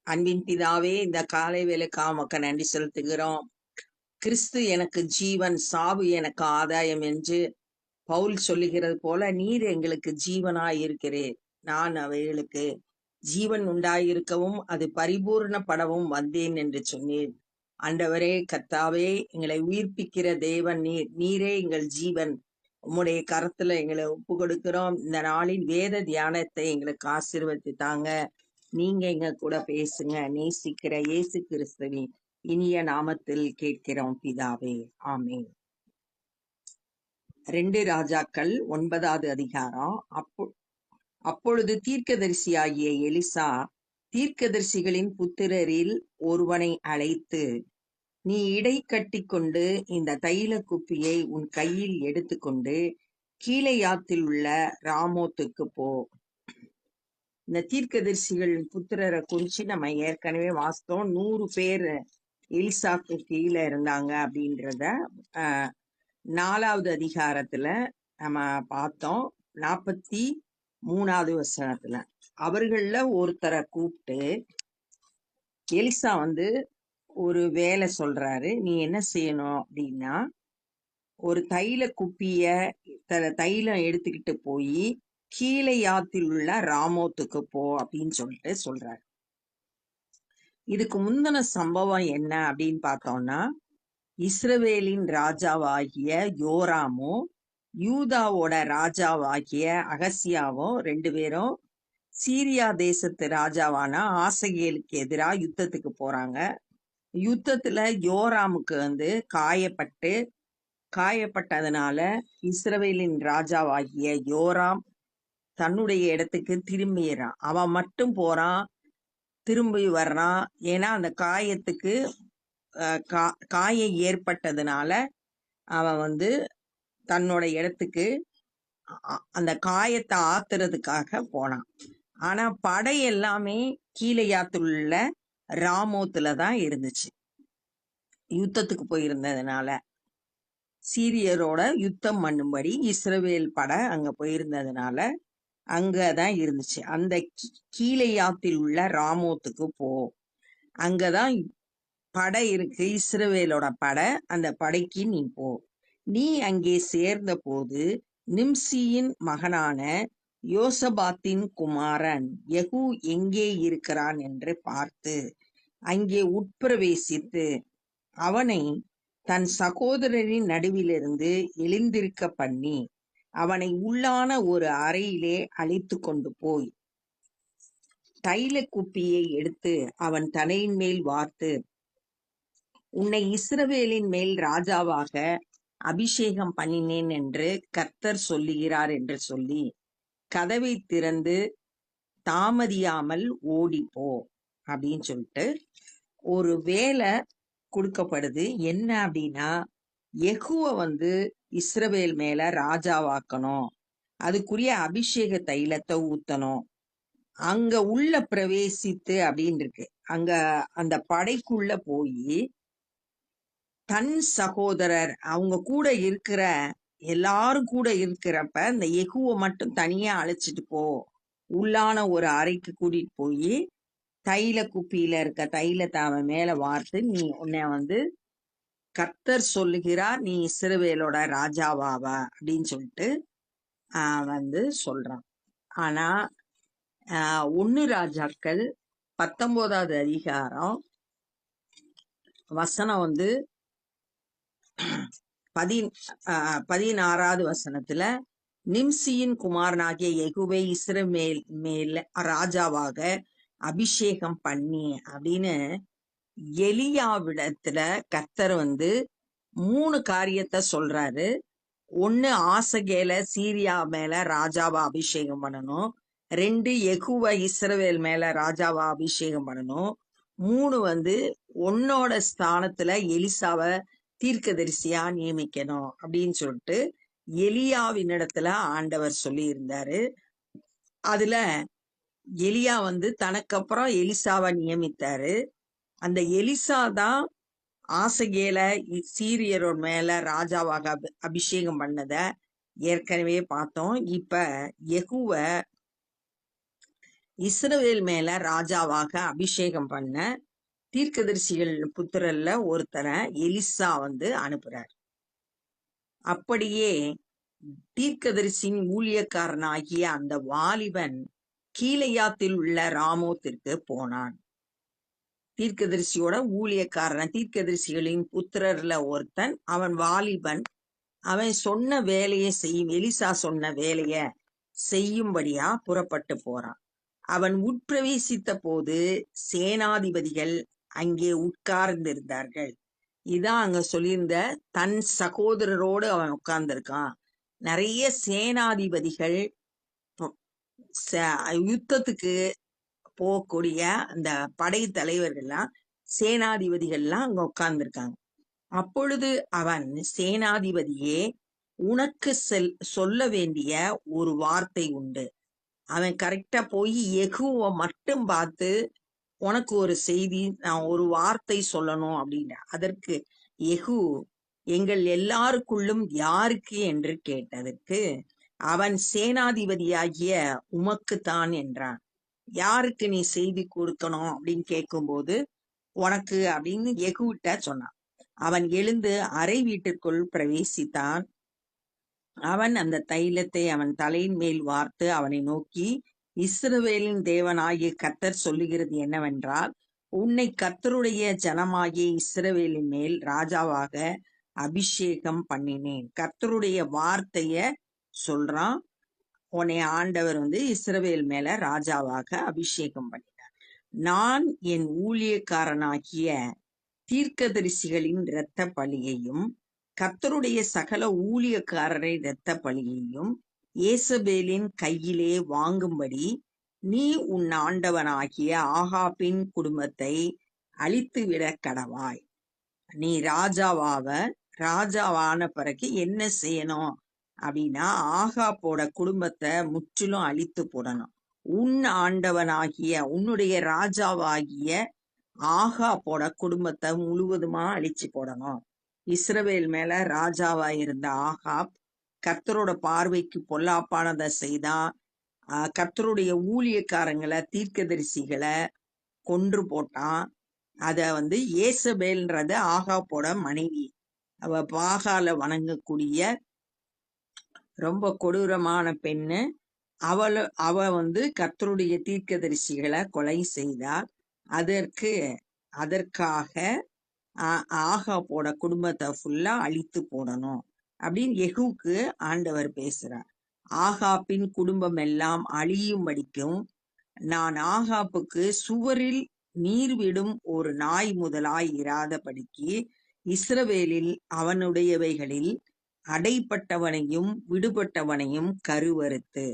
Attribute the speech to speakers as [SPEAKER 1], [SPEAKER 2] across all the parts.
[SPEAKER 1] அன்பின் பிதாவே, இந்த காலை வேளைக்காக உமக்கு நன்றி செலுத்துகிறோம். கிறிஸ்து எனக்கு ஜீவன், சாவு எனக்கு ஆதாயம் என்று பவுல் சொல்லுகிறது போல, நீர் எங்களுக்கு ஜீவனாய் இருக்கிறீர். நான் அவைகளுக்கு ஜீவன் உண்டாயிருக்கவும் அது பரிபூர்ணப்படவும் வந்தேன் என்று சொன்னீர். ஆண்டவரே, கர்த்தாவே, எங்களை உயிர்ப்பிக்கிற தேவன் நீர். நீரே எங்கள் ஜீவன். உம்முடைய கரத்துல எங்களை ஒப்பு கொடுக்கிறோம். இந்த நாளின் வேத தியானத்தை எங்களுக்கு ஆசீர்வதித்து தாங்க. நீங்க எங்க கூட பேசுங்க. நேசிக்கிற இயேசு கிறிஸ்துவின் இனிய நாமத்தில் கேட்கிறோம் பிதாவே, ஆமென். 2 ராஜாக்கள் 9வது அதிகாரம். அப்பொழுது தீர்க்கதரிசியாகிய எலிசா தீர்க்கதரிசிகளின் புத்திரரில் ஒருவனை அழைத்து, நீ இடை கட்டிக்கொண்டு இந்த தைல குப்பியை உன் கையில் எடுத்துக்கொண்டு கீலேயாத்தில் உள்ள ராமோத்துக்கு போ. இந்த தீர்க்கதரிசிகள் புத்திரரை குறிச்சு நம்ம ஏற்கனவே வாசித்தோம். 100 பேர் எலிசாக்கு கீழே இருந்தாங்க அப்படின்றத 4வது அதிகாரத்துல நம்ம பார்த்தோம். 43வது வசனத்துல அவர்கள ஒருத்தரை கூப்பிட்டு எலிசா ஒரு வேலை சொல்றாரு. நீ என்ன செய்யணும் அப்படின்னா, ஒரு தைல குப்பிய தைலம் எடுத்துக்கிட்டு போய் கீலேயாத்தில் உள்ள ராமோத்துக்கு போ அப்படின்னு சொல்லிட்டு சொல்றாரு. இதுக்கு முந்தின சம்பவம் என்ன அப்படின்னு பார்த்தோம்னா, இஸ்ரவேலின் ராஜாவாகிய யோராமும் யூதாவோட ராஜாவாகிய அகசியாவும் 2 பேரும் சீரியா தேசத்து ராஜாவான ஆசகேலுக்கு எதிராக யுத்தத்துக்கு போறாங்க. யுத்தத்துல யோராமுக்கு காயப்பட்டதுனால இஸ்ரவேலின் ராஜாவாகிய யோராம் தன்னுடைய இடத்துக்கு திரும்பிடுறான். அவன் மட்டும் போறான், திரும்பி வர்றான். ஏன்னா அந்த காயத்துக்கு காயம் ஏற்பட்டதுனால அவன் தன்னோட இடத்துக்கு அந்த காயத்தை ஆத்துறதுக்காக போனான். ஆனா படை எல்லாமே கீலேயாத்துள்ள ராமோத்துல தான் இருந்துச்சு. யுத்தத்துக்கு போயிருந்ததுனால, சீரியரோட யுத்தம் பண்ணும்படி இஸ்ரவேல் படை அங்க போயிருந்ததுனால அங்கதான் இருந்துச்சு. அந்த கீலேயாத்தில் உள்ள ராமோத்துக்கு போ. அங்கதான் படை இருக்கு, இஸ்ரவேலோட படை. அந்த படைக்கு நீ போ. நீ அங்கே சேர்ந்த போது நிம்சியின் மகனான யோசபாத்தின் குமாரன் யெகூ எங்கே இருக்கிறான் என்று பார்த்து அங்கே உட்பிரவேசித்து அவனை தன் சகோதரரின் நடுவிலிருந்து எழுந்திருக்க பண்ணி அவனை உள்ளான ஒரு அறையிலே அழைத்து கொண்டு போய் தைல குப்பியை எடுத்து அவன் தலையின் மேல் வார்த்து, உன்னை இஸ்ரவேலின் மேல் ராஜாவாக அபிஷேகம் பண்ணினேன் என்று கர்த்தர் சொல்லுகிறார் என்று சொல்லி கதவை திறந்து தாமதியாமல் ஓடிப்போ அப்படின்னு சொல்லிட்டு ஒரு வேலை கொடுக்கப்படுது. என்ன அப்படின்னா, யெகூவை இஸ்ரவேல் மேல ராஜாவாக்கணும், அதுக்குரிய அபிஷேக தைலத்தை ஊத்தணும். அங்க உள்ள பிரவேசித்து அப்படின்னு இருக்கு. அங்க அந்த படைக்குள்ள போய் தன் சகோதரர் அவங்க கூட இருக்கிற எல்லாரும் கூட இருக்கிறப்ப இந்த யெகூவை மட்டும் தனியா அழைச்சிட்டு போ, உள்ளான ஒரு அறைக்கு கூட்டிட்டு போய் தைல குப்பியில இருக்க தைலத்தை அவன் மேல வார்த்து, நீ உன்னை கர்த்தர் சொல்லுகிறார், நீ இஸ்ரவேலோட ராஜாவாவ அப்படின்னு சொல்லிட்டு சொல்றான். ஆனா 1 ராஜாக்கள் 19வது அதிகாரம் வசனம் 16வது வசனத்துல, நிம்சியின் குமாரனாகிய யெகூவை இஸ்ரவேல் மேல் ராஜாவாக அபிஷேகம் பண்ணி அப்படின்னு எலியாவிடத்துல கர்த்தர் 3 காரியத்தை சொல்றாரு. 1, ஆசகேல சீரியா மேல ராஜாவா அபிஷேகம் பண்ணணும். 2, யெகூவை இஸ்ரவேல் மேல ராஜாவா அபிஷேகம் பண்ணணும். 3, உன்னோட ஸ்தானத்துல எலிசாவை தீர்க்கதரிசியா நியமிக்கணும் அப்படின்னு சொல்லிட்டு எலியாவின் இடத்துல ஆண்டவர் சொல்லி இருந்தாரு. அதுல எலியா தனக்கு அப்புறம் எலிசாவை நியமித்தாரு. அந்த எலிசா தான் ஆசகேல சீரியரோட மேல ராஜாவாக அபிஷேகம் பண்ணத ஏற்கனவே பார்த்தோம். இப்ப யெகூவை இஸ்ரவேல் மேல ராஜாவாக அபிஷேகம் பண்ண தீர்க்கதரிசிகள் புத்திரர்ல ஒருத்தரை எலிசா அனுப்புறார். அப்படியே தீர்க்கதரிசியின் ஊழியக்காரனாகிய அந்த வாலிபன் கீலேயாத்தில் உள்ள ராமோத்திற்கு போனான். தீர்க்கதரிசியோட ஊழியக்காரன், தீர்க்கதரிசிகளின் புத்திரர்ல ஒருத்தன், அவன் வாலிபன். அவன் சொன்ன வேலையை செய்யும், எலிசா சொன்ன வேலைய செய்யும்படியா புறப்பட்டு போறான். அவன் உட்பிரவேசித்த போது சேனாதிபதிகள் அங்கே உட்கார்ந்திருந்தார்கள். இதான் அங்க சொல்லியிருந்த, தன் சகோதரரோடு அவன் உட்கார்ந்திருக்கான். நிறைய சேனாதிபதிகள் யுத்தத்துக்கு போகக்கூடிய அந்த படை தலைவர்கள்லாம், சேனாதிபதிகள்லாம் அங்க உட்கார்ந்துருக்காங்க. அப்பொழுது அவன், சேனாதிபதியே, உனக்கு சொல்ல வேண்டிய ஒரு வார்த்தை உண்டு. அவன் கரெக்டா போய் யெகூவை மட்டும் பார்த்து, உனக்கு ஒரு செய்தி, நான் ஒரு வார்த்தை சொல்லணும் அப்படின்ற. அதற்கு யெகூ, எங்கள் எல்லாருக்குள்ளும் யாருக்கு என்று கேட்டதற்கு அவன், சேனாதிபதியாகிய உமக்குத்தான் என்றான். யாருக்கு நீ செய்தி கொடுக்கணும் அப்படின்னு கேட்கும்போது, உனக்கு அப்படின்னு யெகூட்ட சொன்னான். அவன் எழுந்து அறை வீட்டிற்குள் பிரவேசித்தான். அவன் அந்த தைலத்தை அவன் தலையின் மேல் வார்த்து அவனை நோக்கி, இஸ்ரவேலின் தேவனாகிய கர்த்தர் சொல்லுகிறது என்னவென்றால், உன்னை கர்த்தருடைய ஜனமாகிய இஸ்ரவேலின் மேல் ராஜாவாக அபிஷேகம் பண்ணினேன். கர்த்தருடைய வார்த்தைய சொல்றான். உன்னை ஆண்டவர் இஸ்ரவேல் மேல ராஜாவாக அபிஷேகம் பண்ணினார். நான் என் ஊழியக்காரனாகிய தீர்க்கதரிசிகளின் இரத்த பலியையும் கர்த்தருடைய சகல ஊழியக்காரரை இரத்த பலியையும் ஏசபேலின் கையிலே வாங்கும்படி நீ உன் ஆண்டவனாகிய ஆகாபின் குடும்பத்தை அழித்துவிட கடவாய். நீ ராஜாவான பிறகு என்ன செய்யணும் அப்படின்னா, ஆகாப்போட குடும்பத்தை முற்றிலும் அழித்து போடணும். உன் ஆண்டவனாகிய, உன்னுடைய ராஜாவாகிய ஆகாப்போட குடும்பத்தை முழுவதுமா அழிச்சு போடணும். இஸ்ரவேல் மேல ராஜாவா இருந்த ஆகாப் கர்த்தரோட பார்வைக்கு பொல்லாப்பானதை செய்தான். கர்த்தருடைய ஊழியக்காரங்களை, தீர்க்கதரிசிகளை கொன்று போட்டான். அத ஏசபேல்ன்றது ஆகாப்போட மனைவி. அவ பாகால வணங்கக்கூடிய ரொம்ப கொடூரமான பெண்ணு. அவ கர்த்தருடைய தீர்க்கதரிசிகளை கொலை செய்தார். அதற்காக ஆகாப்போட குடும்பத்தை ஃபுல்லா அழித்து போடணும் அப்படின்னு யெகூக்கு ஆண்டவர் பேசுறார். ஆகாப்பின் குடும்பம் எல்லாம் அழியும்படிக்கும் நான் ஆகாப்புக்கு சுவரில் நீர் விடும் ஒரு நாய் முதலாய் இராதபடிக்கு இஸ்ரவேலில் அவனுடையவைகளில் அடைப்பட்டவனையும் விடுபட்டவனையும் கருவறுத்து,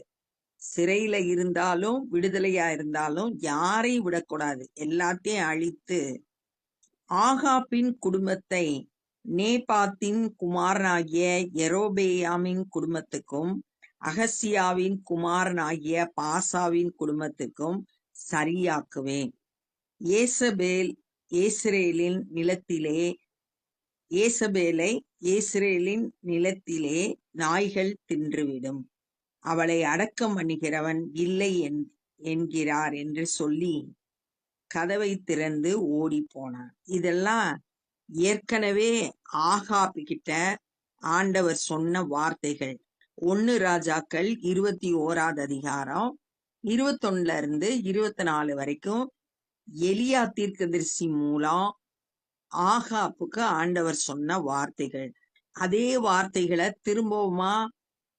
[SPEAKER 1] சிறையில இருந்தாலும் விடுதலையா இருந்தாலும் யாரையும் விடக்கூடாது, எல்லாத்தையும் அழித்து ஆகாப்பின் குடும்பத்தை நேபாத்தின் குமாரனாகிய யெரொபெயாமின் குடும்பத்துக்கும் அகசியாவின் குமாரனாகிய பாசாவின் குடும்பத்துக்கும் சரியாக்குவேன். ஏசபேலை ஏஸ்ரேலின் நிலத்திலே நாய்கள் தின்றுவிடும். அவளை அடக்கம் பண்ணுகிறவன் இல்லை என்கிறார் என்று சொல்லி கதவை திறந்து ஓடி போனான். இதெல்லாம் ஏற்கனவே ஆகாப் கிட்ட ஆண்டவர் சொன்ன வார்த்தைகள். 1 ராஜாக்கள் 21 அதிகாரம் 21 இருந்து 24 வரைக்கும் எலியா தீர்க்கதரிசி மூலம் ஆகாப்புக்கு ஆண்டவர் சொன்ன வார்த்தைகள். அதே வார்த்தைகளை திரும்பவுமா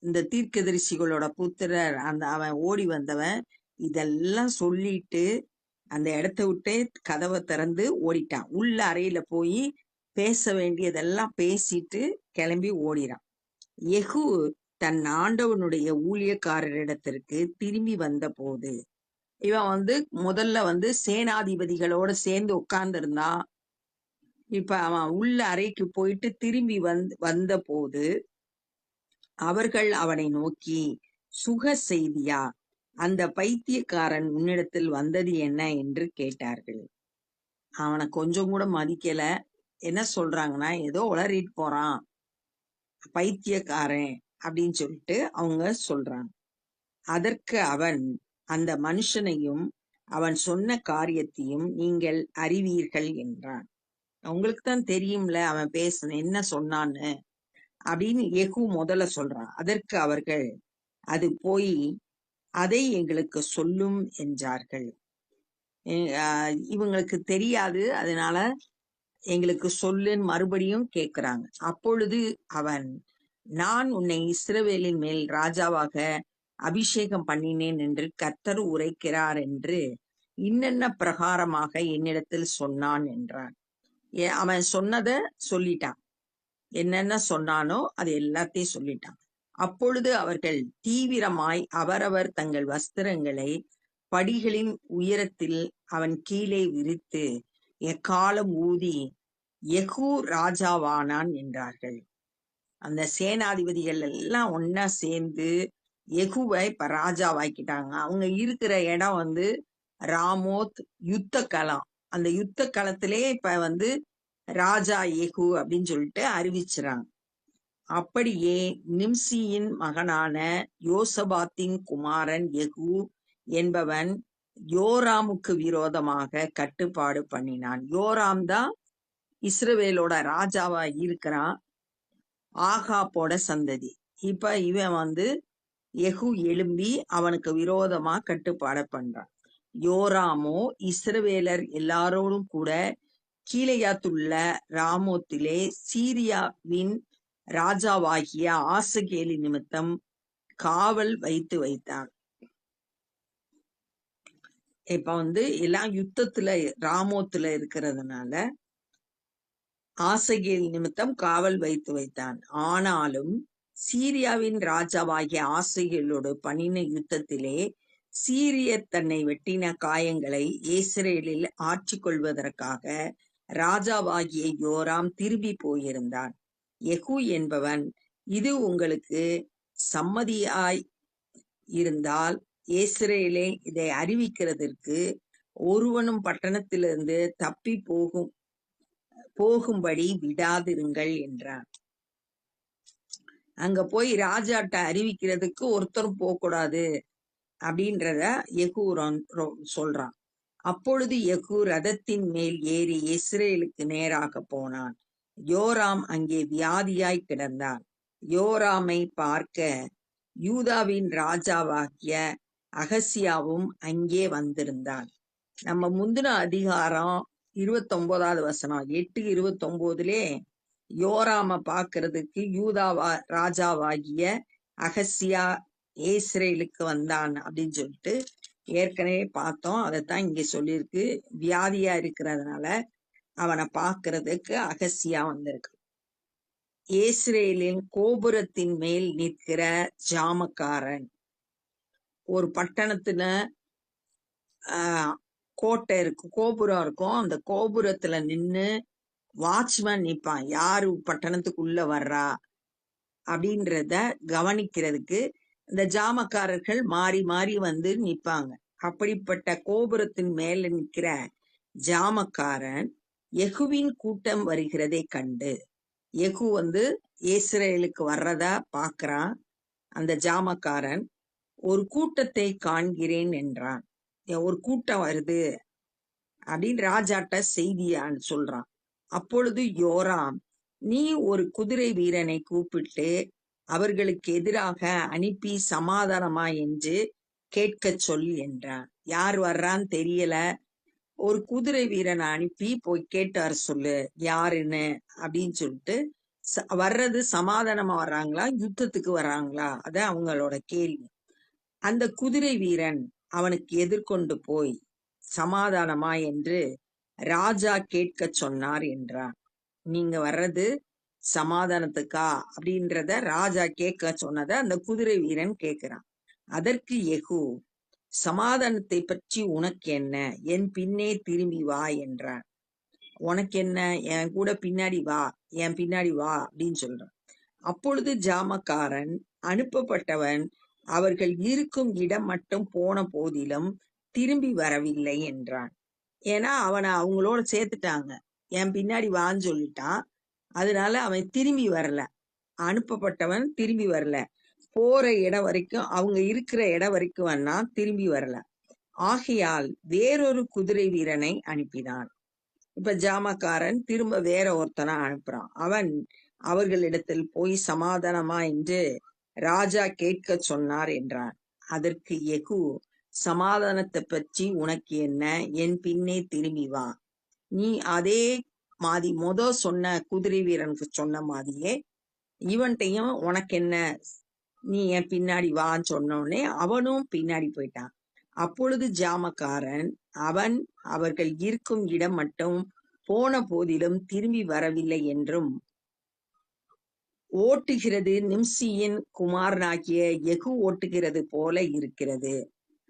[SPEAKER 1] இந்த தீர்க்கதரிசிகளோட புத்திரர், அவன் ஓடி வந்தவன் இதெல்லாம் சொல்லிட்டு அந்த இடத்த விட்டு கதவை திறந்து ஓடிட்டான். உள்ள அறையில போய் பேச வேண்டியதெல்லாம் பேசிட்டு கிளம்பி ஓடிறான். யெகூ தன் ஆண்டவனுடைய ஊழியக்காரரிடத்திற்கு திரும்பி வந்த போது, இவன் முதல்ல சேனாதிபதிகளோட சேர்ந்து உட்கார்ந்து இருந்தான். இப்ப அவன் உள்ள அறைக்கு போயிட்டு திரும்பி வந்த போது அவர்கள் அவனை நோக்கி, சுக செய்தியா, அந்த பைத்தியக்காரன் உன்னிடத்தில் வந்தது என்ன என்று கேட்டார்கள். அவனை கொஞ்சம் கூட மதிக்கல. என்ன சொல்றாங்கன்னா, ஏதோ உளறிட்டு போறான், பைத்தியக்காரன் அப்படின்னு சொல்லிட்டு அவங்க சொல்றாங்க. அதற்கு அவன், அந்த மனுஷனையும் அவன் சொன்ன காரியத்தையும் நீங்கள் அறிவீர்கள் என்றான். உங்களுக்கு தான் தெரியும்ல அவன் என்ன சொன்னான்னு அப்படின்னு யெகூ முதல்ல சொல்றான். அதற்கு அவர்கள், அது போய் அதை எங்களுக்கு சொல்லும் என்றார்கள். இவங்களுக்கு தெரியாது, அதனால எங்களுக்கு சொல்லுன்னு மறுபடியும் கேட்கிறாங்க. அப்பொழுது அவன், நான் உன்னை இஸ்ரவேலின் மேல் ராஜாவாக அபிஷேகம் பண்ணினேன் என்று கர்த்தர் உரைக்கிறார் என்று இன்னென்ன பிரகாரமாக என்னிடத்தில் சொன்னான் என்றான். அவன் சொன்னத சொல்லிட்டான். என்னென்ன சொன்னானோ அது எல்லாத்தையும் சொல்லிட்டான். அப்பொழுது அவர்கள் தீவிரமாய் அவரவர் தங்கள் வஸ்திரங்களை படிகளின் உயரத்தில் அவன் கீழே விரித்து எக்காலம் ஊதி யெகூ ராஜாவானான் என்றார்கள். அந்த சேனாதிபதிகள் எல்லாம் ஒன்னா சேர்ந்து யெகூவை இப்ப ராஜாவாக்கிட்டாங்க. அவங்க இருக்கிற இடம் ராமோத் யுத்த களம். அந்த யுத்த களத்திலே இப்ப ராஜா யெகூ அப்படின்னு சொல்லிட்டு அறிவிச்சுறாங்க. அப்படியே நிம்சியின் மகனான யோசபாத்தின் குமாரன் யெகூ என்பவன் யோராமுக்கு விரோதமாக கட்டுப்பாடு பண்ணினான். யோராம் தான் இஸ்ரவேலோட ராஜாவா இருக்கிறான், ஆகாப்போட சந்ததி. இப்ப இவன் யெகூ எழும்பி அவனுக்கு விரோதமா கட்டுப்பாடு பண்றான். யோராமோ இஸ்ரவேலர் எல்லாரோடும் கூட கீலேயாத்துள்ள ராமோத்திலே சீரியாவின் ராஜாவாகிய ஆசகேலி நிமித்தம் காவல் வைத்தான். இப்ப எல்லாம் யுத்தத்துல ராமோத்துல இருக்கிறதுனால ஆசகேல் நிமித்தம் காவல் வைத்தான். ஆனாலும் சீரியாவின் ராஜாவாகிய ஆசகேலோடு பண்ணின யுத்தத்திலே சீரியர் தன்னை வெட்டின காயங்களை இஸ்ரவேலில் ஆற்றிக் கொள்வதற்காக ராஜாவாகிய யோராம் திரும்பி போயிருந்தான். யெகூ என்பவன், இது உங்களுக்கு சம்மதியாய் இருந்தால் இஸ்ரவேலே இதை அறிவிக்கிறதற்கு ஒருவனும் பட்டணத்திலிருந்து தப்பி போகும்படி விடாதிருங்கள் என்றான். அங்க போய் ராஜாட்ட அறிவிக்கிறதுக்கு ஒருத்தரும் போகக்கூடாது அப்படின்றத யெகூ சொல்றான். அப்பொழுது யெகூ ரதத்தின் மேல் ஏறி இஸ்ரவேலுக்கு நேராக போனான். யோராம் அங்கே வியாதியாய் கிடந்தான். யோராமை பார்க்க யூதாவின் ராஜாவாகிய அகசியாவும் அங்கே வந்திருந்தான். நம்ம முந்தின அதிகாரம் 29வது வசனம் 8:29 யோராம பாக்குறதுக்கு யூதாவா ராஜாவாகிய அகசியா இஸ்ரவேலுக்கு வந்தான் அப்படின்னு சொல்லிட்டு ஏற்கனவே பார்த்தோம். அதைத்தான் இங்க சொல்லியிருக்கு. வியாதியா இருக்கிறதுனால அவனை பாக்குறதுக்கு அகசியா வந்திருக்கு. இஸ்ரவேலின் கோபுரத்தின் மேல் நிற்கிற ஜாமக்காரன். ஒரு பட்டணத்துல கோட்டை இருக்கு, கோபுரம் இருக்கும். அந்த கோபுரத்துல நின்னு வாட்ச்மேன் நிப்பான், யாரு பட்டணத்துக்குள்ள வர்றா அப்படின்றத கவனிக்கிறதுக்கு இந்த ஜாமக்காரர்கள் மாறி மாறி நிப்பாங்க. அப்படிப்பட்ட கோபுரத்தின் மேல நிக்கிற ஜாமக்காரன் யெகூவின் கூட்டம் வருகிறதை கண்டு, யெகூ இஸ்ரவேலுக்கு வர்றதா பாக்குறான். அந்த ஜாமக்காரன், ஒரு கூட்டத்தை காண்கிறேன் என்றான். ஒரு கூட்டம் வருது அப்படின்னு ராஜாட்ட செய்தியான்னு சொல்றான். அப்பொழுது யோராம், நீ ஒரு குதிரை வீரனை கூப்பிட்டு அவர்களுக்கு எதிராக அனுப்பி சமாதானமா என்று கேட்க சொல் என்றான். யார் வர்றான்னு தெரியல, ஒரு குதிரை வீரனை அனுப்பி போய் கேட்டு வர சொல்லு யாருன்னு அப்படின்னு சொல்லிட்டு. வர்றது சமாதானமா வர்றாங்களா யுத்தத்துக்கு வர்றாங்களா, அத அவங்களோட கேள்வி. அந்த குதிரை வீரன் அவனுக்கு எதிர்கொண்டு போய் சமாதானமா என்று ராஜா கேட்க சொன்னார் என்றான். நீங்க வர்றது சமாதானத்துக்கா அப்படின்றத ராஜா கேட்க சொன்னத அந்த குதிரை வீரன் கேட்கிறான். அதற்கு யெகூ, சமாதானத்தை பற்றி உனக்கு என்ன, என் பின்னே திரும்பி வா என்றான். உனக்கு என்ன, என் கூட பின்னாடி வா, என் பின்னாடி வா அப்படின்னு சொல்றான். அப்பொழுது ஜாமக்காரன், அனுப்பப்பட்டவன் அவர்கள் இருக்கும் இடம் மட்டும் போன போதிலும் திரும்பி வரவில்லை என்றான். ஏன்னா அவனை அவங்களோட சேர்த்துட்டாங்க, என் பின்னாடி வான்னு சொல்லிட்டான். அதனால அவன் திரும்பி வரல, அனுப்பப்பட்டவன் திரும்பி வரல. போற இடம் வரைக்கும், அவங்க இருக்கிற இடம் வரைக்கும் வேணா திரும்பி வரல. ஆகையால் வேறொரு குதிரை வீரனை அனுப்பினான். இப்ப ஜாமக்காரன் திரும்ப வேற ஒருத்தனை அனுப்புறான். அவன் அவர்களிடத்தில் போய் சமாதானமா என்று ராஜா கேட்க சொன்னார் என்றான். அதற்கு யெகூ, சமாதானத்தை பற்றி உனக்கு என்ன? என் பின்னே திரும்பி வா. நீ அதே மாதிரி சொன்ன குதிரை வீரனுக்கு சொன்ன மாதிரியே இவன்ட்டையும் உனக்கு என்ன, நீ என் பின்னாடி வான்னு சொன்னோடனே அவனும் பின்னாடி போயிட்டான். அப்பொழுது ஜாமக்காரன் அவன் அவர்கள் இருக்கும் இடம் மட்டும் போன போதிலும் திரும்பி வரவில்லை என்றும், ஓட்டுகிறது நிம்சியின் குமாரனாகிய யெகூ ஓட்டுகிறது போல இருக்கிறது,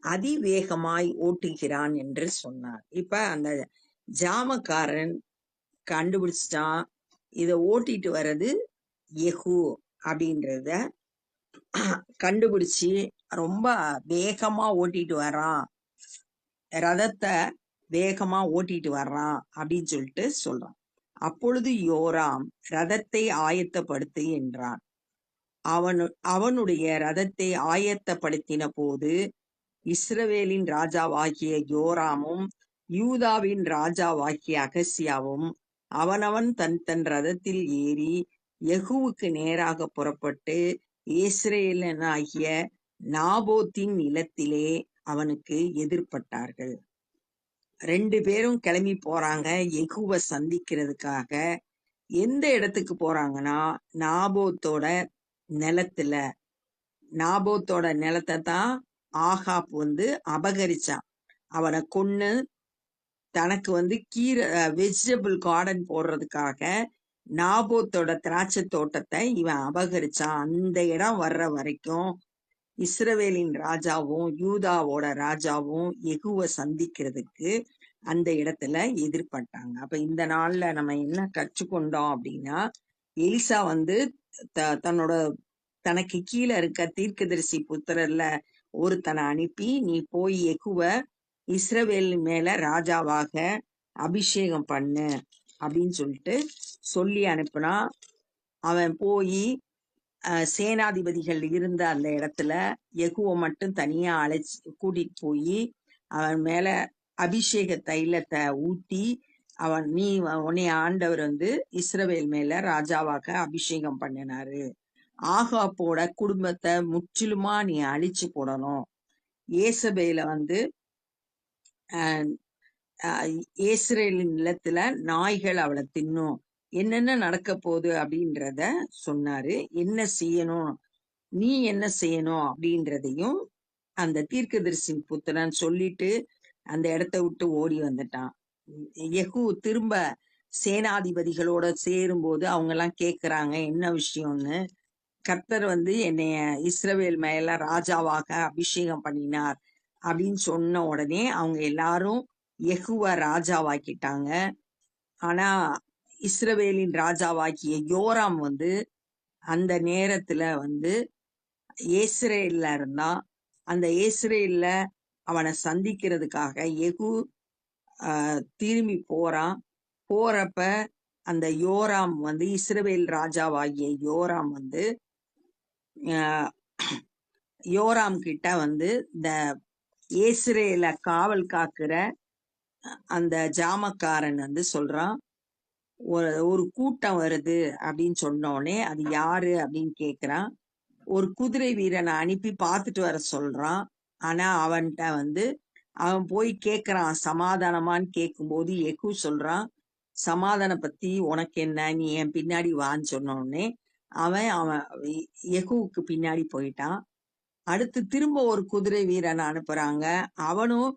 [SPEAKER 1] அதிவேகமாய் ஓட்டுகிறான் என்று சொன்னார். இப்ப அந்த ஜாமக்காரன் கண்டுபிடிச்சிட்டான், இத ஓட்டிட்டு வர்றது யெகூ அப்படின்றத கண்டுபிடிச்சு ரொம்ப வேகமா ஓட்டிட்டு வர்றான், ரதத்தை வேகமா ஓட்டிட்டு வர்றான் அப்படின்னு சொல்லிட்டு சொல்றான். அப்பொழுது யோராம், ரதத்தை ஆயத்தப்படுத்து என்றான். அவனுடைய ரதத்தை ஆயத்தப்படுத்தின போது இஸ்ரவேலின் ராஜாவாகிய யோராமும் யூதாவின் ராஜாவாகிய அகசியாவும் அவனவன் தன் தன் ரதத்தில் ஏறி யெகூவுக்கு நேராக புறப்பட்டு இஸ்ரவேலனாகிய நாபோத்தின் நிலத்திலே அவனுக்கு எதிர்ப்பட்டார்கள். 2 பேரும் கிளம்பி போறாங்க யெகூவை சந்திக்கிறதுக்காக. எந்த இடத்துக்கு போறாங்கன்னா, நாபோத்தோட நிலத்துல. நாபோத்தோட நிலத்தை தான் ஆகாப் அபகரிச்சான். அவனை கொன்னு தனக்கு கீரை வெஜிடபிள் கார்டன் போடுறதுக்காக நாபோத்தோட திராட்சை தோட்டத்தை இவன் அபகரிச்சான். அந்த இடம் வர்ற வரைக்கும் இஸ்ரவேலின் ராஜாவும் யூதாவோட ராஜாவும் யெகூவை சந்திக்கிறதுக்கு அந்த இடத்துல எதிர்பட்டாங்க. அப்ப இந்த நாள்ல நம்ம என்ன கற்றுக்கொண்டோம் அப்படின்னா, எலிசா தன்னோட தனக்கு கீழே இருக்க தீர்க்கதரிசி புத்திரர்ல ஒருத்தனை அனுப்பி, நீ போய் யெகூவை இஸ்ரவேல் மேல ராஜாவாக அபிஷேகம் பண்ணு அப்படின்னு சொல்லி அனுப்புனா. அவன் போய் சேனாதிபதிகள் இருந்த அந்த இடத்துல யெகூவை மட்டும் தனியா கூட்டிட்டு போய் அவன் மேல அபிஷேக தைலத்தை ஊட்டி, உன்னை ஆண்டவர் இஸ்ரவேல் மேல ராஜாவாக அபிஷேகம் பண்ணினாரு, ஆகாப்போட குடும்பத்தை முற்றிலுமா நீ அழிச்சு போடணும், ஏசபேல இஸ்ரவேலின் நிலத்துல நாய்கள் அவளை தின்னும், என்னென்ன நடக்க போகுது அப்படின்றத சொன்னாரு. என்ன செய்யணும், நீ என்ன செய்யணும் அப்படின்றதையும் அந்த தீர்க்கதரிசி புத்திரன் சொல்லிட்டு அந்த இடத்த விட்டு ஓடி வந்துட்டான். யெகூ திரும்ப சேனாதிபதிகளோட சேரும்போது அவங்க எல்லாம் கேக்குறாங்க என்ன விஷயம்னு. கர்த்தர் என்னைய இஸ்ரவேல் மேல ராஜாவாக அபிஷேகம் பண்ணினார் அப்படின்னு சொன்ன உடனே அவங்க எல்லாரும் யெகூவை ராஜாவாக்கிட்டாங்க. ஆனா இஸ்ரவேலின் ராஜாவாக்கிய யோராம் அந்த நேரத்துல இஸ்ரேல்ல இருந்தான். அந்த இஸ்ரேல்ல அவனை சந்திக்கிறதுக்காக யெகூ திரும்பி போறான். போறப்ப அந்த யோராம் இஸ்ரவேல் ராஜாவாகிய யோராம் யோராம் கிட்ட இந்த இஸ்ரேல காவல் காக்குற அந்த ஜாமக்காரன் சொல்றான், ஒரு கூட்டம் வருது அப்படின்னு சொன்ன உடனே அது யாரு அப்படின்னு கேக்குறான். ஒரு குதிரை வீரனை அனுப்பி பார்த்துட்டு வர சொல்றான். ஆனா அவன்கிட்ட அவன் போய் கேக்குறான் சமாதானமான்னு கேட்கும்போது யெகூ சொல்றான், சமாதான பத்தி உனக்கு என்ன, நீ என் பின்னாடி வான்னு சொன்ன உடனே அவன் யெகூவுக்கு பின்னாடி போயிட்டான். அடுத்து திரும்ப ஒரு குதிரை வீரனை அனுப்புறாங்க. அவனும்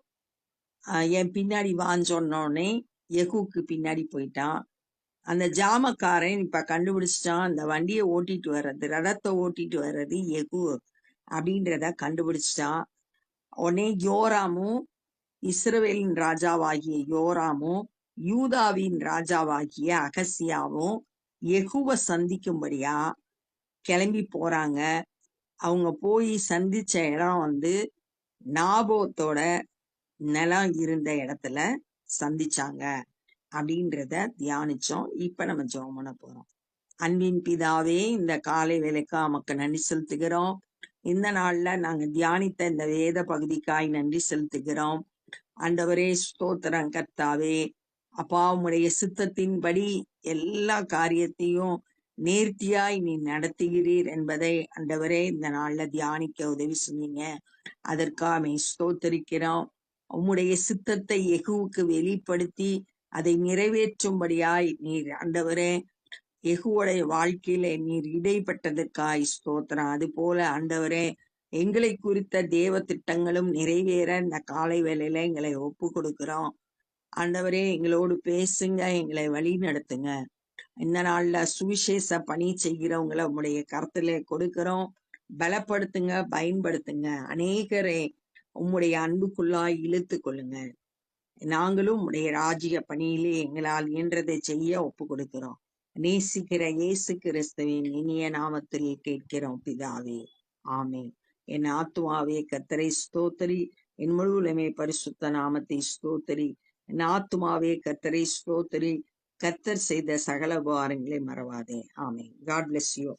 [SPEAKER 1] என் பின்னாடி வான்னு சொன்ன உடனே யெகூவுக்கு பின்னாடி போயிட்டான். அந்த ஜாமக்காரன் இப்ப கண்டுபிடிச்சிட்டான், அந்த வண்டியை ஓட்டிட்டு வர்றது, ரதத்தை ஓட்டிட்டு வர்றது யெகூ அப்படின்றத கண்டுபிடிச்சிட்டான். உடனே யோராமும் இஸ்ரவேலின் ராஜாவாகிய யோராமும் யூதாவின் ராஜாவாகிய அகசியாவும் யெகூவை சந்திக்கும்படியா கிளம்பி போறாங்க. அவங்க போய் சந்திச்ச இடம் நாபோத்தோட நிலம் இருந்த இடத்துல சந்திச்சாங்க அப்படின்றத தியானிச்சோம். இப்ப நம்ம ஜெபம் பண்ண போறோம். அன்பின் பிதாவே, இந்த காலை வேளைக்கு உமக்கு நன்றி செலுத்துகிறோம். இந்த நாள்ல நாங்க தியானித்த இந்த வேத பகுதிக்காய் நன்றி செலுத்துகிறோம். ஆண்டவரே ஸ்தோத்திரம் கர்த்தாவே. அப்பா உம்முடைய சித்தத்தின்படி எல்லா காரியத்தையும் நேர்த்தியாய் நீ நடத்துகிறீர் என்பதை ஆண்டவரே இந்த நாள்ல தியானிக்க உதவி செஞ்சீங்க. அதற்காக ஸ்தோத்தரிக்கிறோம். உம்முடைய சித்தத்தை யெகூவுக்கு வெளிப்படுத்தி அதை நிறைவேற்றும்படியாய் நீர் ஆண்டவரே யெகூவுடைய வாழ்க்கையில நீர் இடைப்பட்டதற்காய் ஸ்தோத்திரம். அது போல ஆண்டவரே எங்களை குறித்த தேவ திட்டங்களும் நிறைவேற இந்த காலை வேளையில எங்களை ஒப்பு கொடுக்கிறோம். ஆண்டவரே எங்களோடு பேசுங்க, எங்களை வழி நடத்துங்க. இந்த நாள்ல சுவிசேஷ பணி செய்கிறவங்கள உம்முடைய கரத்திலே கொடுக்கிறோம். பலப்படுத்துங்க, பயன்படுத்துங்க. அநேகரை உம்முடைய அன்புக்குள்ளாய் இழுத்து கொள்ளுங்க. நாங்களும் உம்முடைய ராஜ்ய பணியிலே எங்களால் இயன்றதை செய்ய ஒப்பு கொடுக்கிறோம். நேசிக்கிற இயேசு கிறிஸ்துவின் இனிய நாமத்தில் கேட்கிறோம் பிதாவே, ஆமென். என் ஆத்துமாவே கர்த்தரை ஸ்தோத்தரி, என் முழுவலுமே பரிசுத்த நாமத்தை ஸ்தோத்தரி. என் ஆத்துமாவே கர்த்தரை ஸ்தோத்தரி, கர்த்தர் செய்த சகல உபகாரங்களை மறவாதே. ஆமென். God bless you.